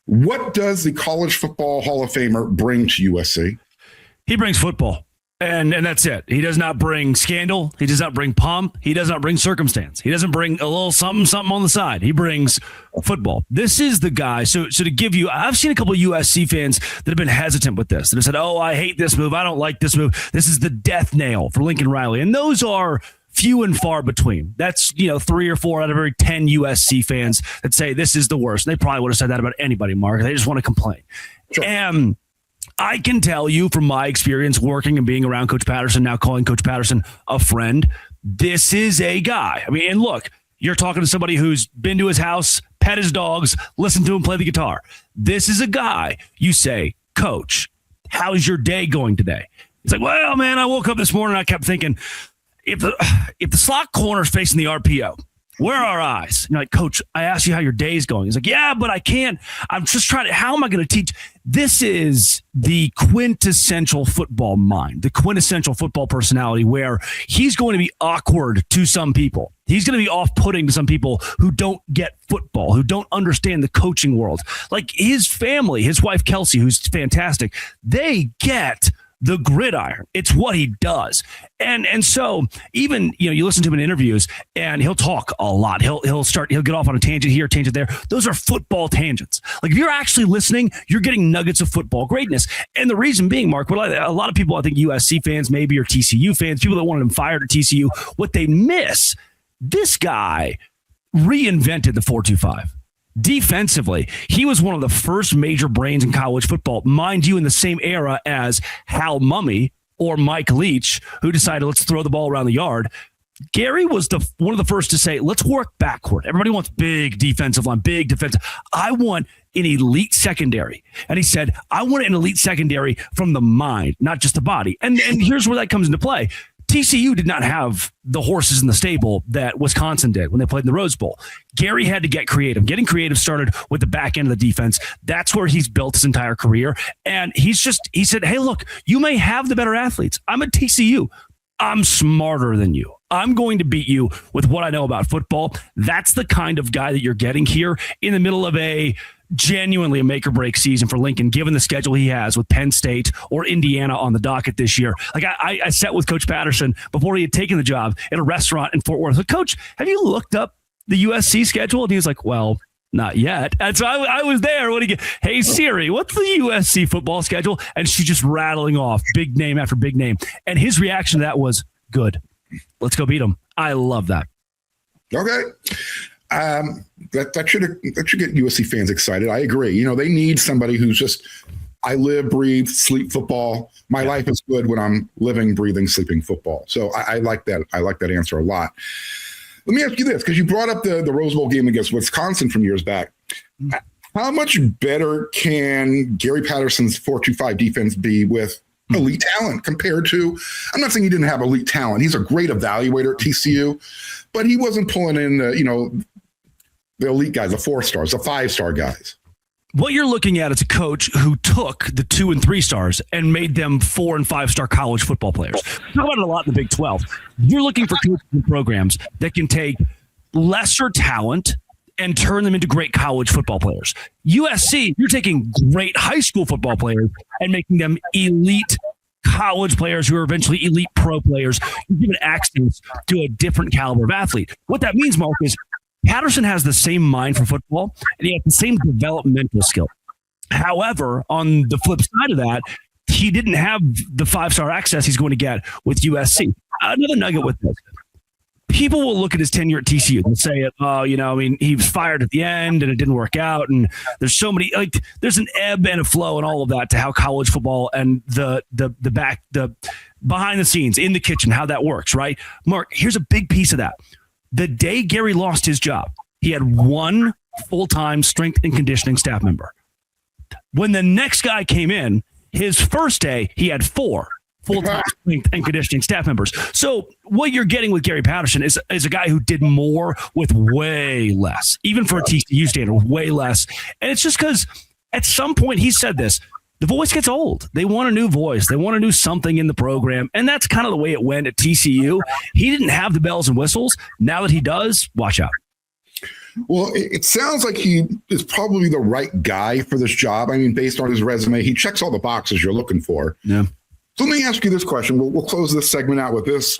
What does the College Football Hall of Famer bring to USC? He brings football. And that's it. He does not bring scandal. He does not bring pomp. He does not bring circumstance. He doesn't bring a little something on the side. He brings football. This is the guy. So to give you, I've seen a couple of USC fans that have been hesitant with this. That have said, oh, I hate this move. I don't like this move. This is the death nail for Lincoln Riley. And those are few and far between. That's, 3 or 4 out of every 10 USC fans that say this is the worst. And they probably would have said that about anybody, Mark. They just want to complain. Sure. And I can tell you from my experience working and being around Coach Patterson, now calling Coach Patterson a friend, this is a guy. I mean, and look, you're talking to somebody who's been to his house, pet his dogs, listened to him play the guitar. This is a guy you say, Coach, how's your day going today? He's like, well, man, I woke up this morning and I kept thinking, if the slot corner's facing the RPO, where are our eyes? You're like, Coach, I asked you how your day's going. He's like, yeah, but I can't. I'm just trying to, how am I going to teach? This is the quintessential football mind, the quintessential football personality where he's going to be awkward to some people. He's going to be off-putting to some people who don't get football, who don't understand the coaching world. Like his family, his wife, Kelsey, who's fantastic, they get the gridiron. It's what he does. And so even, you listen to him in interviews and he'll talk a lot. He'll get off on a tangent here, tangent there. Those are football tangents. Like if you're actually listening, you're getting nuggets of football greatness. And the reason being, Mark, a lot of people, I think USC fans maybe, or TCU fans, people that wanted him fired at TCU, what they miss, this guy reinvented the 4-2-5. Defensively, he was one of the first major brains in college football, mind you, in the same era as Hal Mumme or Mike Leach, who decided let's throw the ball around the yard. Gary was one of the first to say, let's work backward. Everybody wants big defensive line, big defensive. I want an elite secondary. And he said, I want an elite secondary from the mind, not just the body. And here's where that comes into play. TCU did not have the horses in the stable that Wisconsin did when they played in the Rose Bowl. Gary had to get creative. Getting creative started with the back end of the defense. That's where he's built his entire career. And he said, hey, look, you may have the better athletes. I'm at TCU. I'm smarter than you. I'm going to beat you with what I know about football. That's the kind of guy that you're getting here in the middle of genuinely a make or break season for Lincoln, given the schedule he has with Penn State or Indiana on the docket this year. Like I sat with Coach Patterson before he had taken the job at a restaurant in Fort Worth. Like, Coach, have you looked up the USC schedule? And he was like, well, not yet. And so I was there. Hey, Siri, what's the USC football schedule? And she's just rattling off big name after big name. And his reaction to that was good. Let's go beat them. I love that. Okay. That should get USC fans excited. I agree. They need somebody who's just, I live, breathe, sleep football. My life is good when I'm living, breathing, sleeping football. So I like that. I like that answer a lot. Let me ask you this, because you brought up the Rose Bowl game against Wisconsin from years back. How much better can Gary Patterson's 4-2-5 defense be with elite talent compared to, I'm not saying he didn't have elite talent. He's a great evaluator at TCU, but he wasn't pulling in, the elite guys, the 4-stars, the 5-star guys. What you're looking at is a coach who took the 2 and 3 stars and made them 4 and 5-star college football players. We talk about it a lot in the Big 12. You're looking for programs that can take lesser talent and turn them into great college football players. USC, you're taking great high school football players and making them elite college players who are eventually elite pro players. You're giving access to a different caliber of athlete. What that means, Mark, is Patterson has the same mind for football, and he has the same developmental skill. However, on the flip side of that, he didn't have the 5-star access he's going to get with USC. Another nugget with this. People will look at his tenure at TCU and say, he was fired at the end and it didn't work out. And there's so many, there's an ebb and a flow and all of that to how college football and the behind the scenes, in the kitchen, how that works, right? Mark, here's a big piece of that. The day Gary lost his job, he had 1 full-time strength and conditioning staff member. When the next guy came in, his first day, he had 4 full-time strength and conditioning staff members. So what you're getting with Gary Patterson is a guy who did more with way less, even for a TCU standard, way less. And it's just because at some point he said this, the voice gets old. They want a new voice. They want to do something in the program. And that's kind of the way it went at TCU. He didn't have the bells and whistles. Now that he does, watch out. Well, it sounds like he is probably the right guy for this job. I mean, based on his resume, he checks all the boxes you're looking for. Yeah. So let me ask you this question. We'll close this segment out with this.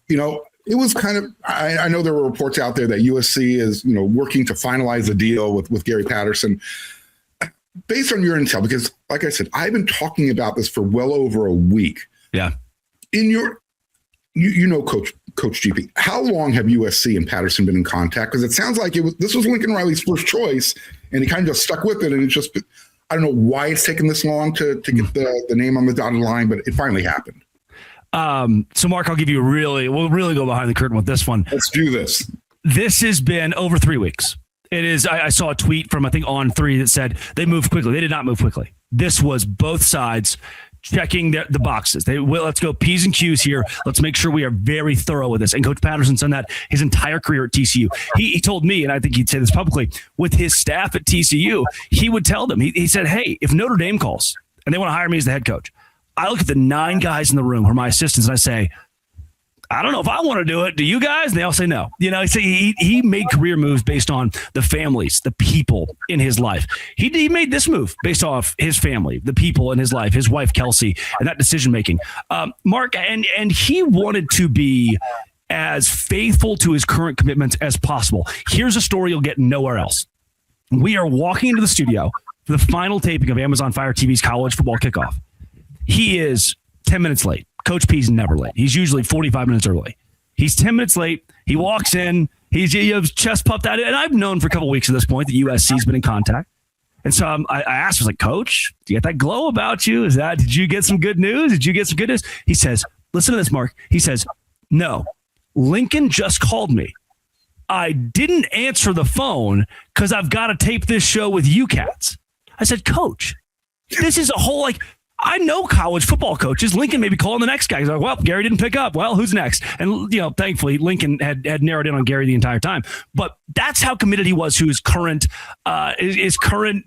It was kind of, I know there were reports out there that USC is, working to finalize a deal with Gary Patterson. Based on your intel, because like I said, I've been talking about this for well over a week. Yeah. In your, Coach GP, how long have USC and Patterson been in contact? Because it sounds like this was Lincoln Riley's first choice, and he kind of just stuck with it. And it's just, I don't know why it's taken this long to get the name on the dotted line, but it finally happened. So Mark, I'll give you we'll really go behind the curtain with this one. Let's do this. This has been over 3 weeks. It is. I saw a tweet from, I think, On3 that said they moved quickly. They did not move quickly. This was both sides checking the boxes. Let's go P's and Q's here. Let's make sure we are very thorough with this. And Coach Patterson's done that his entire career at TCU. He told me, and I think he'd say this publicly, with his staff at TCU, he would tell them, he said, hey, if Notre Dame calls and they want to hire me as the head coach, I look at the 9 guys in the room who are my assistants and I say, I don't know if I want to do it. Do you guys? And they all say no. He made career moves based on the families, the people in his life. He made this move based off his family, the people in his life, his wife, Kelsey, and that decision making. Mark, and he wanted to be as faithful to his current commitments as possible. Here's a story you'll get nowhere else. We are walking into the studio for the final taping of Amazon Fire TV's college football kickoff. He is 10 minutes late. Coach P's never late. He's usually 45 minutes early. He's 10 minutes late. He walks in. He's chest puffed out. And I've known for a couple of weeks at this point that USC's been in contact. And so I asked, I was like, Coach, do you get that glow about you? Did you get some good news? Did you get some good news? He says, listen to this, Mark. He says, no, Lincoln just called me. I didn't answer the phone because I've got to tape this show with you cats. I said, Coach, this is a whole I know college football coaches. Lincoln may be calling the next guy. He's like, well, Gary didn't pick up. Well, who's next? And, thankfully, Lincoln had narrowed in on Gary the entire time. But that's how committed he was to his current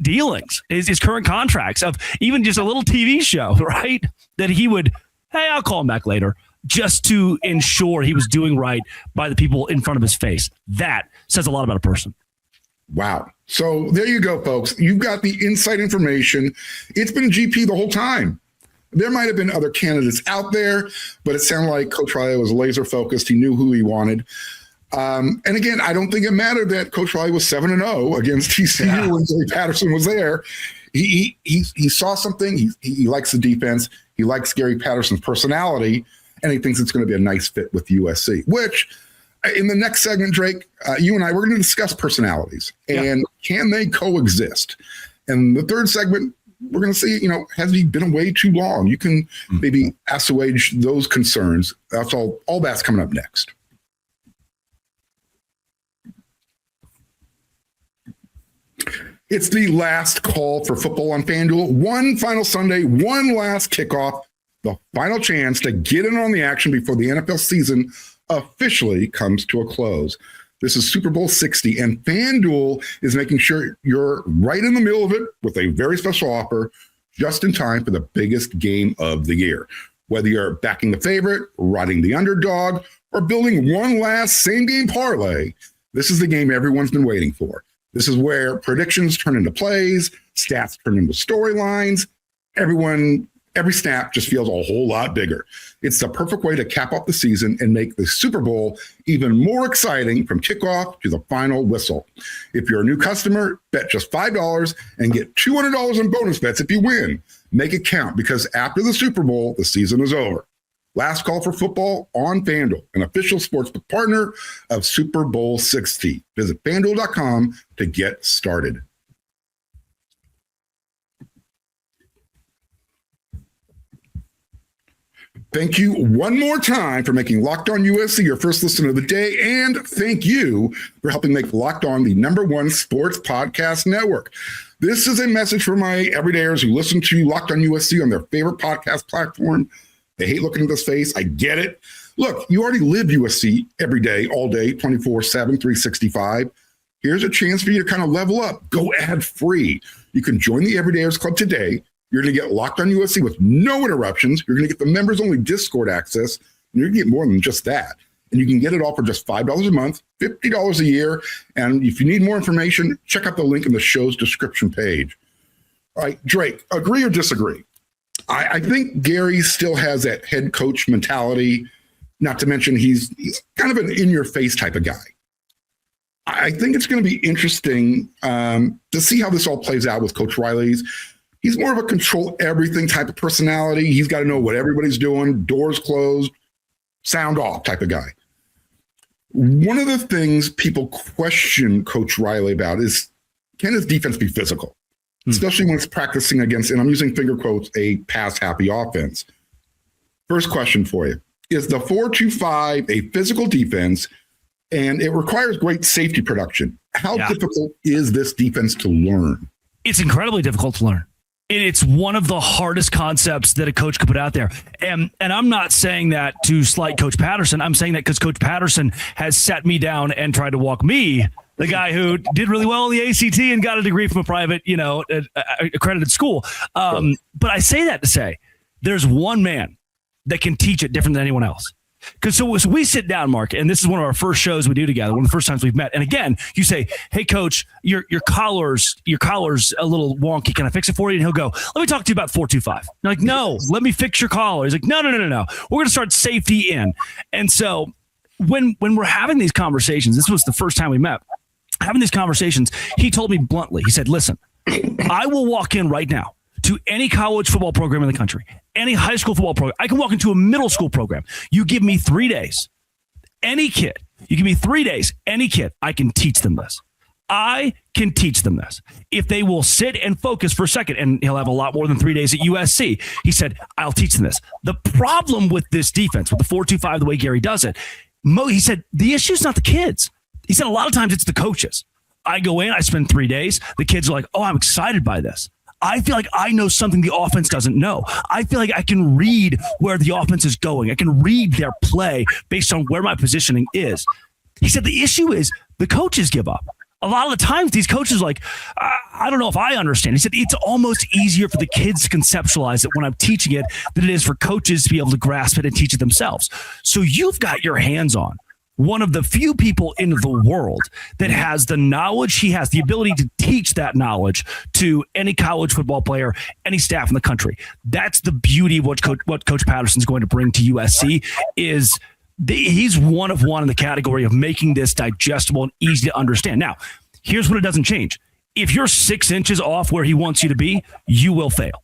dealings, his current contracts of even just a little TV show, right? That he would, hey, I'll call him back later, just to ensure he was doing right by the people in front of his face. That says a lot about a person. Wow. So there you go, folks. You've got the inside information. It's been GP the whole time. There might have been other candidates out there, but it sounded like Coach Riley was laser focused. He knew who he wanted. And again, I don't think it mattered that Coach Riley was 7-0 against TCU when Gary Patterson was there. He saw something. He likes the defense. He likes Gary Patterson's personality, and he thinks it's going to be a nice fit with USC, which in the next segment, Drake, you and I, we're going to discuss personalities and can they coexist? And the third segment, we're going to see, has he been away too long? You can maybe assuage those concerns. That's all that's coming up next. It's the last call for football on FanDuel. One final Sunday, one last kickoff, the final chance to get in on the action before the NFL season officially comes to a close. This is Super Bowl 60, and FanDuel is making sure you're right in the middle of it with a very special offer just in time for the biggest game of the year. Whether you're backing the favorite, riding the underdog, or building one last same-game parlay, this is the game everyone's been waiting for. This is where predictions turn into plays, stats turn into storylines. Every snap just feels a whole lot bigger. It's the perfect way to cap off the season and make the Super Bowl even more exciting from kickoff to the final whistle. If you're a new customer, bet just $5 and get $200 in bonus bets if you win. Make it count, because after the Super Bowl, the season is over. Last call for football on FanDuel, an official sportsbook partner of Super Bowl 60. Visit FanDuel.com to get started. Thank you one more time for making Locked On USC your first listen of the day. And thank you for helping make Locked On the #1 sports podcast network. This is a message for my everydayers who listen to Locked On USC on their favorite podcast platform. They hate looking at this face. I get it. Look, you already live USC every day, all day, 24/7, 365. Here's a chance for you to kind of level up. Go ad free. You can join the Everydayers Club today. You're going to get Locked On USC with no interruptions. You're going to get the members-only Discord access. And you're going to get more than just that. and you can get it all for just $5 a month, $50 a year. And if you need more information, check out the link in the show's description page. All right, Drake, agree or disagree? I think Gary still has that head coach mentality, not to mention he's kind of an in-your-face type of guy. I think it's going to be interesting to see how this all plays out with Coach Riley's. He's more of a control everything type of personality. He's got to know what everybody's doing, doors closed, sound off type of guy. One of the things people question Coach Riley about is, can his defense be physical? Especially when it's practicing against, and I'm using finger quotes, a pass-happy offense. First question for you. Is the 4-2-5 a physical defense, and it requires great safety production? How difficult is this defense to learn? It's incredibly difficult to learn. It's one of the hardest concepts that a coach could put out there. And I'm not saying that to slight Coach Patterson. I'm saying that because Coach Patterson has sat me down and tried to walk me, the guy who did really well in the ACT and got a degree from a private, accredited school. But I say that to say there's one man that can teach it different than anyone else. Because so we sit down, Mark, and this is one of our first shows we do together, one of the first times we've met. And again, you say, "Hey, Coach, your collar's a little wonky. Can I fix it for you?" And he'll go, "Let me talk to you about 4-2-5." You're like, "No, let me fix your collar." He's like, "No. We're going to start safety in." And so when we're having these conversations, this was the first time we met. Having these conversations, he told me bluntly. He said, "Listen, I will walk in right now to any college football program in the country, any high school football program. I can walk into a middle school program. You give me 3 days, any kid, you give me 3 days, any kid, I can teach them this. I can teach them this. If they will sit and focus for a second," and he'll have a lot more than 3 days at USC. He said, "I'll teach them this." The problem with this defense, with the 4-2-5, the way Gary does it, he said, the issue is not the kids. He said, a lot of times it's the coaches. I go in, I spend 3 days. The kids are like, "Oh, I'm excited by this. I feel like I know something the offense doesn't know. I feel like I can read where the offense is going. I can read their play based on where my positioning is." He said the issue is the coaches give up. A lot of the times these coaches are like, "I don't know if I understand." He said it's almost easier for the kids to conceptualize it when I'm teaching it than it is for coaches to be able to grasp it and teach it themselves. So you've got your hands on one of the few people in the world that has the knowledge. He has the ability to teach that knowledge to any college football player, any staff in the country. That's the beauty of what Coach Patterson's going to bring to USC is he's one of one in the category of making this digestible and easy to understand. Now, here's what it doesn't change. If you're 6 inches off where he wants you to be, you will fail.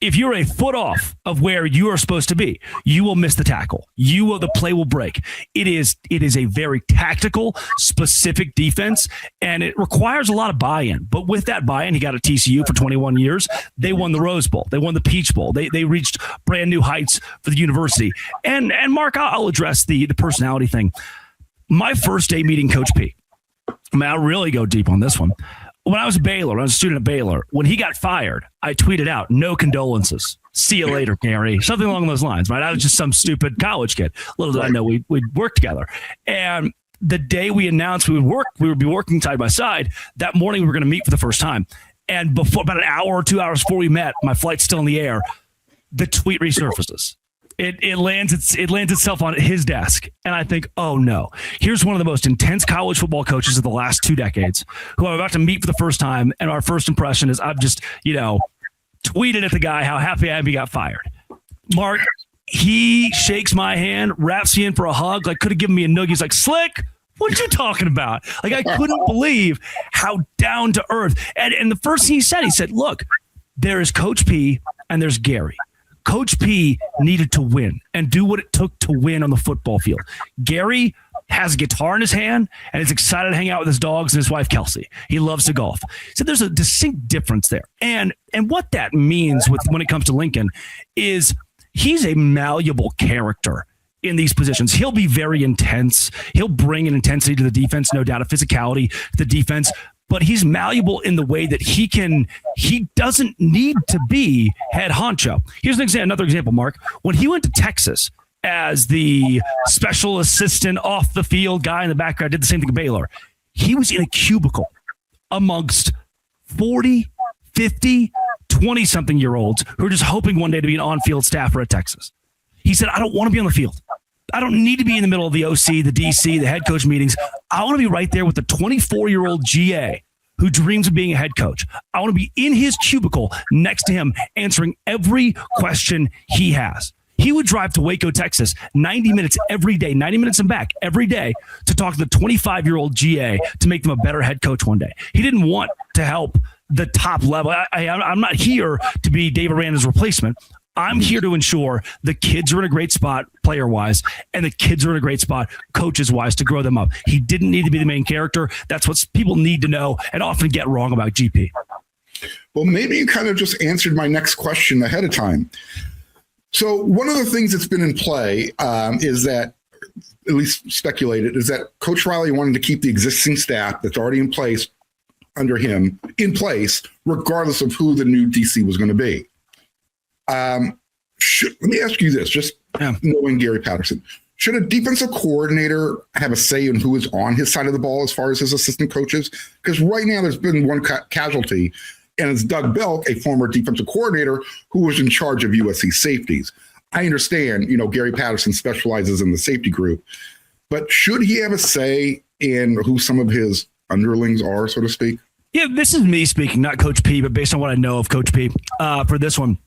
If you're a foot off of where you are supposed to be, you will miss the tackle. The play will break. It is a very tactical, specific defense, and it requires a lot of buy-in. But with that buy-in, he got at TCU for 21 years. They won the Rose Bowl. They won the Peach Bowl. They reached brand new heights for the university. And Mark, I'll address the personality thing. My first day meeting Coach P, I'll really go deep on this one. When I was a student at Baylor, when he got fired, I tweeted out, "No condolences. See you later, Gary." Something along those lines, right? I was just some stupid college kid. Little did I know we'd work together. And the day we announced we would be working side by side, that morning we were going to meet for the first time. And before about an hour or 2 hours before we met, my flight's still in the air, the tweet resurfaces. It lands itself on his desk. And I think, oh no, here's one of the most intense college football coaches of the last 2 decades who I'm about to meet for the first time. And our first impression is I've just, tweeted at the guy how happy I am he got fired. Mark, he shakes my hand, wraps me in for a hug, like could have given me a noogie. He's like, "Slick, what you talking about?" Like I couldn't believe how down to earth. And the first thing he said, "Look, there is Coach P and there's Gary. Coach P needed to win and do what it took to win on the football field. Gary has a guitar in his hand and is excited to hang out with his dogs and his wife, Kelsey. He loves to golf." So there's a distinct difference there. And what that means when it comes to Lincoln is he's a malleable character in these positions. He'll be very intense. He'll bring an intensity to the defense, no doubt, a physicality to the defense. But he's malleable in the way that he doesn't need to be head honcho. Here's another example, Mark. When he went to Texas as the special assistant off the field guy in the background, did the same thing at Baylor. He was in a cubicle amongst 40, 50, 20-something-year-olds who are just hoping one day to be an on-field staffer at Texas. He said, "I don't want to be on the field. I don't need to be in the middle of the OC, the DC, the head coach meetings. I want to be right there with the 24-year-old GA who dreams of being a head coach. I want to be in his cubicle next to him, answering every question he has. He would drive to Waco, Texas, 90 minutes every day, 90 minutes and back every day to talk to the 25-year-old GA to make them a better head coach one day. He didn't want to help the top level. I'm not here to be Dave Aranda's replacement. I'm here to ensure the kids are in a great spot player-wise, and the kids are in a great spot coaches-wise to grow them up. He didn't need to be the main character. That's what people need to know and often get wrong about GP. Well, maybe you kind of just answered my next question ahead of time. So one of the things that's been in play is that, at least speculated, is that Coach Riley wanted to keep the existing staff that's already in place under him in place, regardless of who the new DC was going to be. Let me ask you this, just knowing Gary Patterson, should a defensive coordinator have a say in who is on his side of the ball as far as his assistant coaches? Because right now there's been one casualty, and it's Doug Belk, a former defensive coordinator who was in charge of USC safeties. I understand, Gary Patterson specializes in the safety group, but should he have a say in who some of his underlings are, so to speak? Yeah, this is me speaking, not Coach P, but based on what I know of Coach P for this one.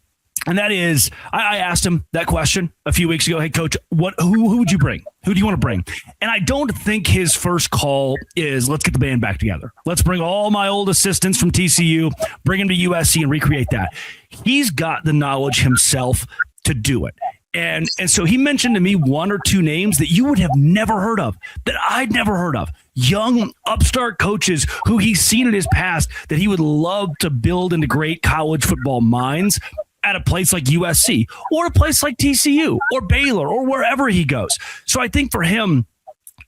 And that is, I asked him that question a few weeks ago. Hey, Coach, who would you bring? Who do you want to bring? And I don't think his first call is, let's get the band back together. Let's bring all my old assistants from TCU, bring them to USC and recreate that. He's got the knowledge himself to do it. And so he mentioned to me one or two names that you would have never heard of, that I'd never heard of. Young upstart coaches who he's seen in his past that he would love to build into great college football minds at a place like USC or a place like TCU or Baylor or wherever he goes. So I think for him,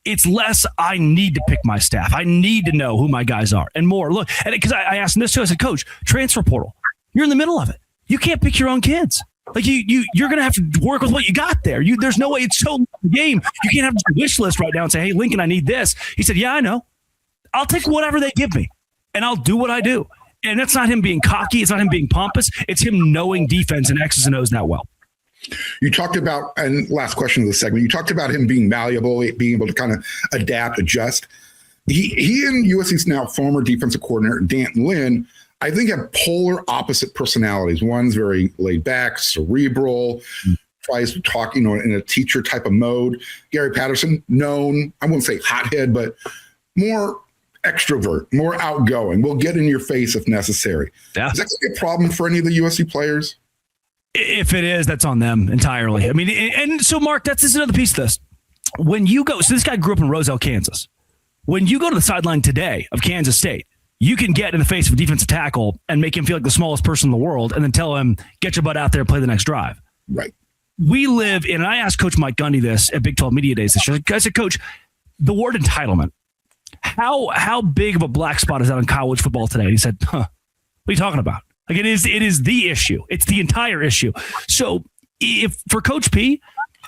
it's less I need to pick my staff. I need to know who my guys are and more. Look, and because I asked him this too, I said, Coach, transfer portal, you're in the middle of it. You can't pick your own kids. Like you're going to have to work with what you got there. There's no way, it's so late in the game. You can't have a wish list right now and say, hey, Lincoln, I need this. He said, yeah, I know. I'll take whatever they give me and I'll do what I do. And that's not him being cocky. It's not him being pompous. It's him knowing defense and X's and O's that well. You talked about, and last question of the segment, you talked about him being malleable, being able to kind of adapt, adjust. He and USC's now former defensive coordinator, Dan Lynn, I think have polar opposite personalities. One's very laid back, cerebral, tries to talk, in a teacher type of mode. Gary Patterson, known, I won't say hothead, but more extrovert, more outgoing. We'll get in your face if necessary. Yeah. Is that going to be a problem for any of the USC players? If it is, that's on them entirely. I mean, and so Mark, this is another piece of this. When you go, so this guy grew up in Roselle, Kansas. When you go to the sideline today of Kansas State, you can get in the face of a defensive tackle and make him feel like the smallest person in the world and then tell him, get your butt out there and play the next drive. Right. We live in, and I asked Coach Mike Gundy this at Big 12 Media Days this year. I said, Coach, the word entitlement, how big of a black spot is that in college football today? And he said, what are you talking about? Like it is the issue. It's the entire issue. So if for Coach P,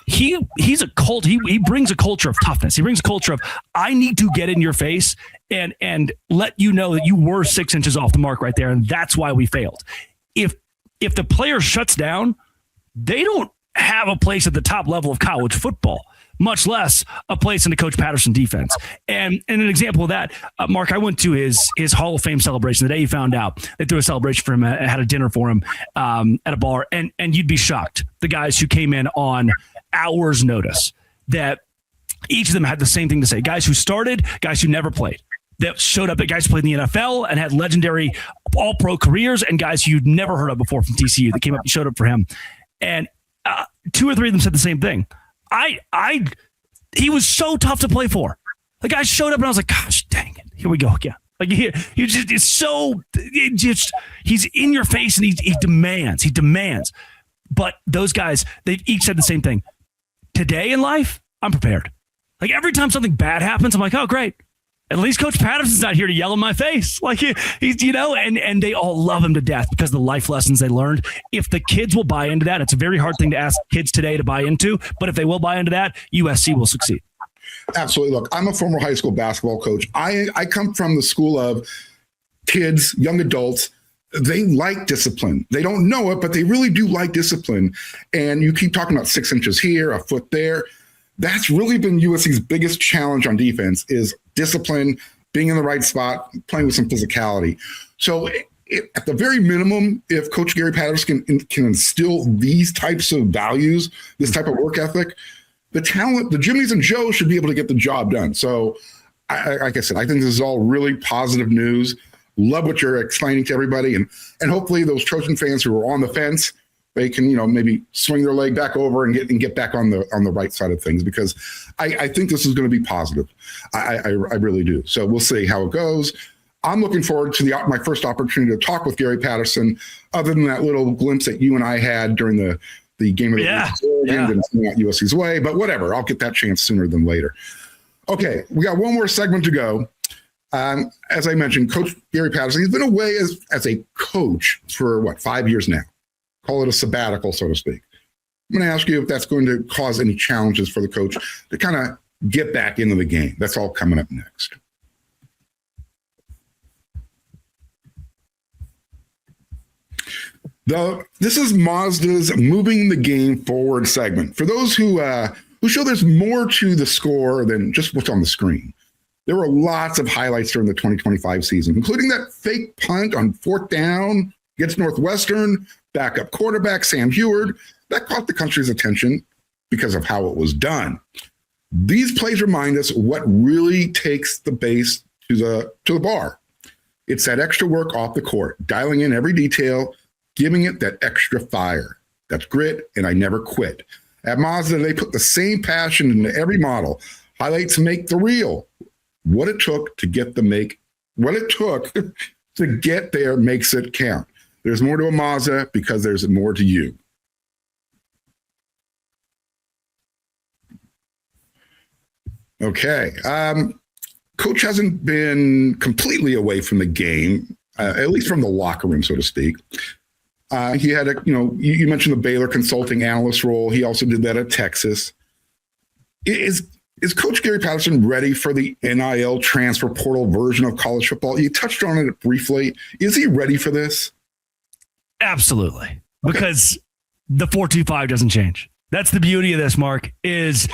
he's a cult. He brings a culture of toughness. He brings a culture of, I need to get in your face and let you know that you were 6 inches off the mark right there. And that's why we failed. If the player shuts down, they don't have a place at the top level of college football, much less a place in the Coach Patterson defense. And an example of that, Mark, I went to his Hall of Fame celebration the day he found out. They threw a celebration for him, had a dinner for him at a bar, and you'd be shocked. The guys who came in on hours' notice, that each of them had the same thing to say. Guys who started, guys who never played, that showed up, at guys who played in the NFL and had legendary all-pro careers, and guys you'd never heard of before from TCU that came up and showed up for him. And 2 or 3 of them said the same thing. He was so tough to play for. The guy showed up and I was like, gosh, dang it. Here we go again. Like he's in your face and he demands. But those guys, they've each said the same thing. Today in life, I'm prepared. Like every time something bad happens, I'm like, oh, great. At least Coach Patterson's not here to yell in my face. Like he's, and they all love him to death because of the life lessons they learned. If the kids will buy into that, it's a very hard thing to ask kids today to buy into, but if they will buy into that, USC will succeed. Absolutely. Look, I'm a former high school basketball coach. I come from the school of kids, young adults. They like discipline. They don't know it, but they really do like discipline. And you keep talking about 6 inches here, a foot there. that's really been USC's biggest challenge on defense is discipline, being in the right spot, playing with some physicality. So at the very minimum, if Coach Gary Patterson can instill these types of values, this type of work ethic, the talent, the Jimmies and Joes should be able to get the job done. So like I said, I think this is all really positive news. Love what you're explaining to everybody. And hopefully those Trojan fans who are on the fence, they can, maybe swing their leg back over and get back on the right side of things, because I think this is going to be positive. I really do. So we'll see how it goes. I'm looking forward to my first opportunity to talk with Gary Patterson, other than that little glimpse that you and I had during the game of the week. Didn't see out USC's way, but whatever. I'll get that chance sooner than later. Okay, we got one more segment to go. As I mentioned, Coach Gary Patterson, he's been away as a coach for 5 years now. Call it a sabbatical, so to speak. I'm going to ask you if that's going to cause any challenges for the coach to kind of get back into the game. That's all coming up next. This is Mazda's Moving the Game Forward segment. For those who show there's more to the score than just what's on the screen. There were lots of highlights during the 2025 season, including that fake punt on 4th down against Northwestern, backup quarterback Sam Heward. That caught the country's attention because of how it was done. These plays remind us what really takes the base to the bar. It's that extra work off the court, dialing in every detail, giving it that extra fire. That's grit, and I never quit. At Mazda, they put the same passion into every model. Highlights make the reel. What it took to get there makes it count. There's more to a Mazda because there's more to you. Okay. Coach hasn't been completely away from the game, at least from the locker room, so to speak. He had you mentioned the Baylor consulting analyst role. He also did that at Texas. Is Coach Gary Patterson ready for the NIL transfer portal version of college football? You touched on it briefly. Is he ready for this? Absolutely. Because the 4-2-5 doesn't change. That's the beauty of this, Mark, is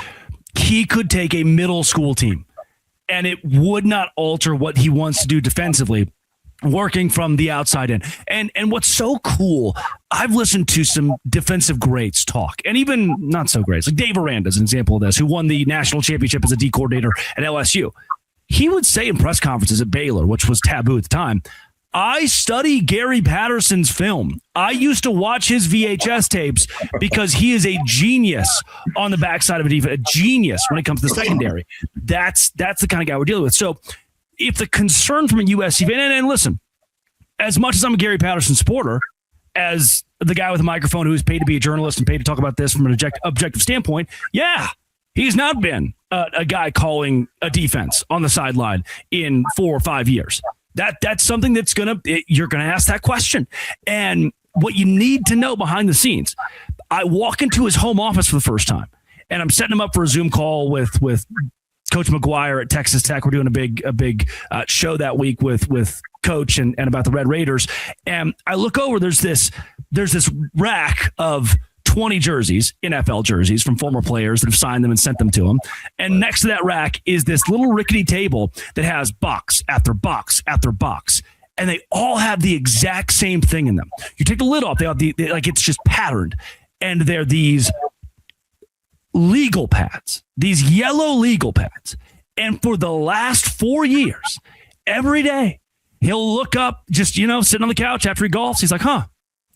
he could take a middle school team and it would not alter what he wants to do defensively, working from the outside in. And what's so cool, I've listened to some defensive greats talk, and even not so greats, like Dave Aranda is an example of this, who won the national championship as a D coordinator at LSU. He would say in press conferences at Baylor, which was taboo at the time, I study Gary Patterson's film. I used to watch his VHS tapes because he is a genius on the backside of a defense, a genius when it comes to the secondary. That's the kind of guy we're dealing with. So if the concern from a USC fan, and listen, as much as I'm a Gary Patterson supporter, as the guy with a microphone who's paid to be a journalist and paid to talk about this from an objective standpoint, yeah, he's not been a guy calling a defense on the sideline in 4 or 5 years. That's something that's you're gonna ask that question. And what you need to know behind the scenes, I walk into his home office for the first time, and I'm setting him up for a Zoom call with Coach McGuire at Texas Tech. We're doing a big show that week with Coach and about the Red Raiders. And I look over, there's this rack of 20 jerseys, NFL jerseys from former players that have signed them and sent them to him. And next to that rack is this little rickety table that has box after box after box. And they all have the exact same thing in them. You take the lid off, they have it's just patterned. And they're these legal pads, these yellow legal pads. And for the last 4 years, every day, he'll look up, just, sitting on the couch after he golfs. He's like,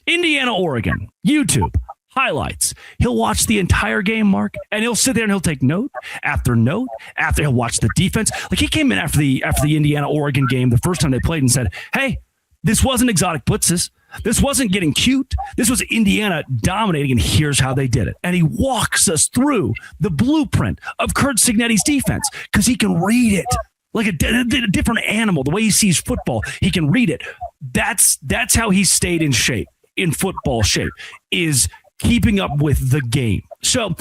Indiana, Oregon, YouTube, highlights. He'll watch the entire game, Mark, and he'll sit there and he'll take note after note after he'll watch the defense. Like, he came in after the Indiana, Oregon game, the first time they played, and said, hey, this wasn't exotic blitzes. This wasn't getting cute. This was Indiana dominating, and here's how they did it. And he walks us through the blueprint of Kurt Cignetti's defense because he can read it like a different animal. The way he sees football, he can read it. That's how he stayed in shape, in football shape, is keeping up with the game. So,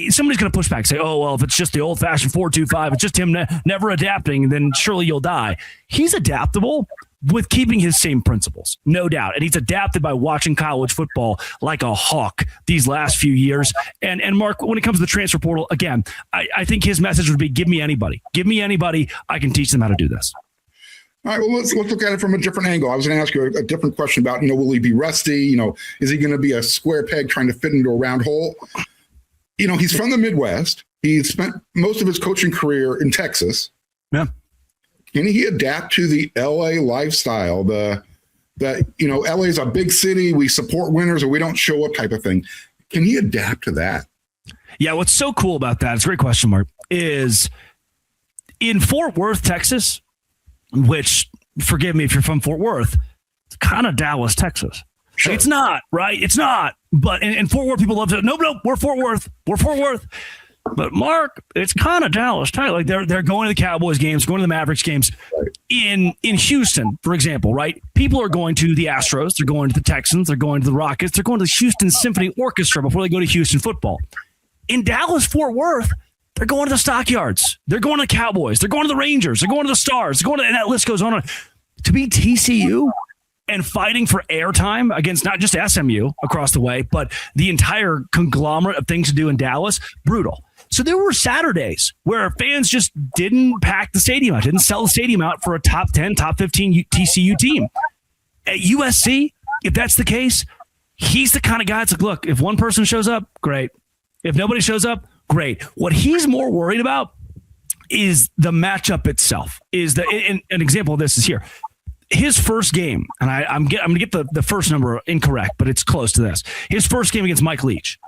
somebody's going to push back and say, oh, well, if it's just the old-fashioned 4-2-5, it's just him never adapting, then surely you'll die. He's adaptable. with keeping his same principles, no doubt. And he's adapted by watching college football like a hawk these last few years. And Mark, when it comes to the transfer portal, again, I think his message would be, give me anybody. Give me anybody. I can teach them how to do this. All right, well, let's look at it from a different angle. I was going to ask you a different question about, will he be rusty? Is he going to be a square peg trying to fit into a round hole? He's from the Midwest. He spent most of his coaching career in Texas. Yeah. Can he adapt to the LA lifestyle? LA is a big city. We support winners or we don't show up type of thing. Can he adapt to that? Yeah. What's so cool about that, it's a great question, Mark, is in Fort Worth, Texas, which, forgive me if you're from Fort Worth, it's kind of Dallas, Texas. Sure. It's not, right? It's not. But in Fort Worth, people love to, no, we're Fort Worth. We're Fort Worth. But Mark, it's kind of Dallas. Like they're going to the Cowboys games, going to the Mavericks games. Right. In Houston, for example, right? People are going to the Astros. They're going to the Texans. They're going to the Rockets. They're going to the Houston Symphony Orchestra before they go to Houston football. In Dallas, Fort Worth, they're going to the Stockyards. They're going to the Cowboys. They're going to the Rangers. They're going to the Stars. They're going to, and that list goes on. To be TCU and fighting for airtime against not just SMU across the way, but the entire conglomerate of things to do in Dallas, brutal. So there were Saturdays where fans just didn't pack the stadium out, didn't sell the stadium out for a top 10, top 15 TCU team. At USC, if that's the case, he's the kind of guy that's like, look, if one person shows up, great. If nobody shows up, great. What he's more worried about is the matchup itself. An example of this is here. His first game, and I'm going to get the first number incorrect, but it's close to this. His first game against Mike Leach,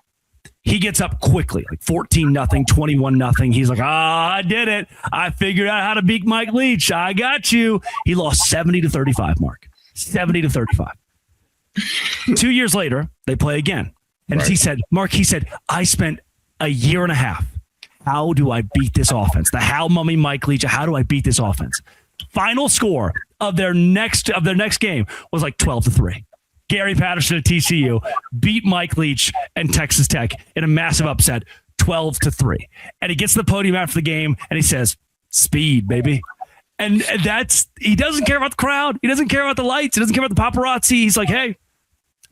he gets up quickly, like 14-0, 21-0. He's like, I did it. I figured out how to beat Mike Leach. I got you. He lost 70-35, Mark. 70-35. 2 years later, they play again. And right. He said, I spent a year and a half. How do I beat this offense? The How Mummy Mike Leach. How do I beat this offense? Final score of their next game was like 12-3. Gary Patterson at TCU beat Mike Leach and Texas Tech in a massive upset, 12-3. And he gets to the podium after the game and he says, speed, baby. And he doesn't care about the crowd. He doesn't care about the lights. He doesn't care about the paparazzi. He's like, hey,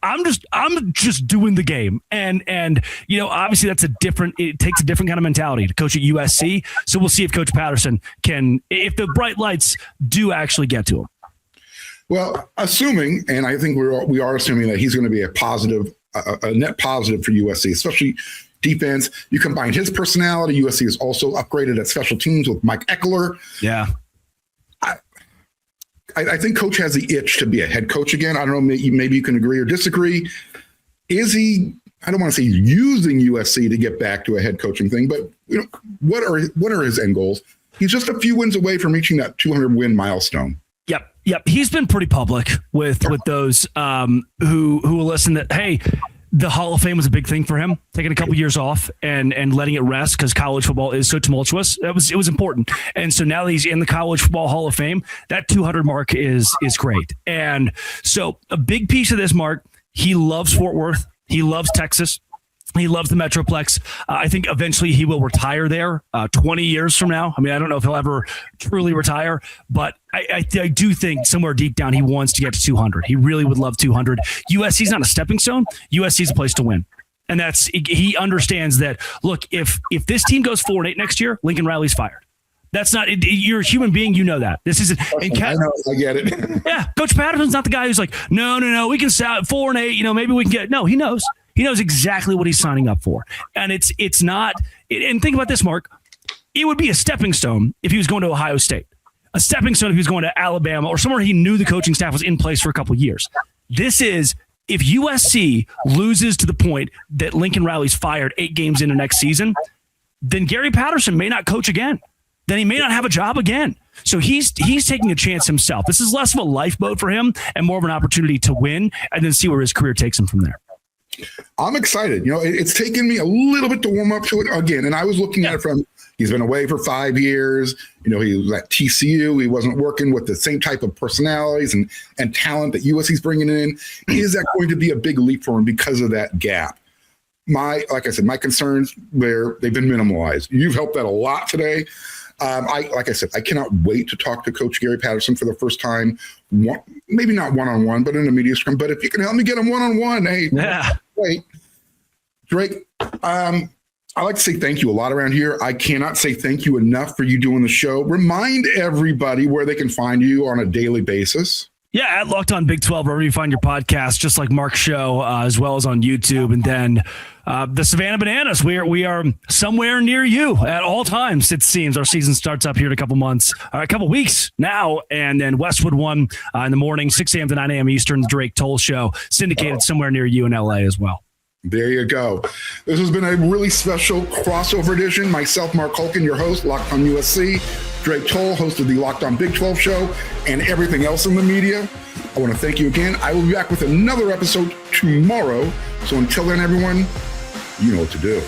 I'm just doing the game. And obviously it takes a different kind of mentality to coach at USC. So we'll see if Coach Patterson if the bright lights do actually get to him. Well, assuming, and I think we are assuming that he's going to be a net positive for USC, especially defense. You combine his personality. USC is also upgraded at special teams with Mike Eckler. Yeah. I think Coach has the itch to be a head coach again. I don't know, maybe you can agree or disagree. Is he, I don't want to say he's using USC to get back to a head coaching thing, but what are his end goals? He's just a few wins away from reaching that 200-win milestone. Yep. He's been pretty public with those who will listen that, hey, the Hall of Fame was a big thing for him, taking a couple years off and letting it rest because college football is so tumultuous. It was important. And so now that he's in the College Football Hall of Fame, that 200 mark is great. And so a big piece of this, Mark, he loves Fort Worth. He loves Texas. He loves the Metroplex. I think eventually he will retire there 20 years from now. I mean, I don't know if he'll ever truly retire, but I do think somewhere deep down he wants to get to 200. He really would love 200. USC's not a stepping stone. USC's a place to win. And he understands that, look, if this team goes 4-8 next year, Lincoln Riley's fired. That's not, you're a human being. You know that. This isn't. I get it. Yeah. Coach Patterson's not the guy who's like, no, we can sell 4-8, maybe we can get, no, he knows. He knows exactly what he's signing up for. And it's not, and think about this, Mark, it would be a stepping stone if he was going to Ohio State, a stepping stone if he was going to Alabama or somewhere he knew the coaching staff was in place for a couple of years. This is, if USC loses to the point that Lincoln Riley's fired 8 games into next season, then Gary Patterson may not coach again. Then he may not have a job again. So he's taking a chance himself. This is less of a lifeboat for him and more of an opportunity to win and then see where his career takes him from there. I'm excited. It's taken me a little bit to warm up to it again. And I was looking at it from, he's been away for 5 years. He was at TCU. He wasn't working with the same type of personalities and talent that USC's bringing in. Is that going to be a big leap for him because of that gap? Like I said, my concerns they've been minimalized. You've helped that a lot today. Like I said, I cannot wait to talk to Coach Gary Patterson for the first time. Maybe not one-on-one, but in a media scrum. But if you can help me get him one-on-one, hey, wait, Drake. I like to say thank you a lot around here. I cannot say thank you enough for you doing the show. Remind everybody where they can find you on a daily basis. Yeah, at Locked On Big 12, wherever you find your podcast, just like Mark's show, as well as on YouTube. And then the Savannah Bananas, we are somewhere near you at all times, it seems. Our season starts up here in a couple weeks now. And then Westwood 1 in the morning, 6 a.m. to 9 a.m. Eastern, the Drake Toll Show, syndicated somewhere near you in LA as well. There you go. This has been a really special crossover edition. Myself, Mark Holkin, your host, Locked On USC. Drake Toll, host of the Locked On Big 12 show, and everything else in the media. I want to thank you again. I will be back with another episode tomorrow. So until then, everyone, you know what to do.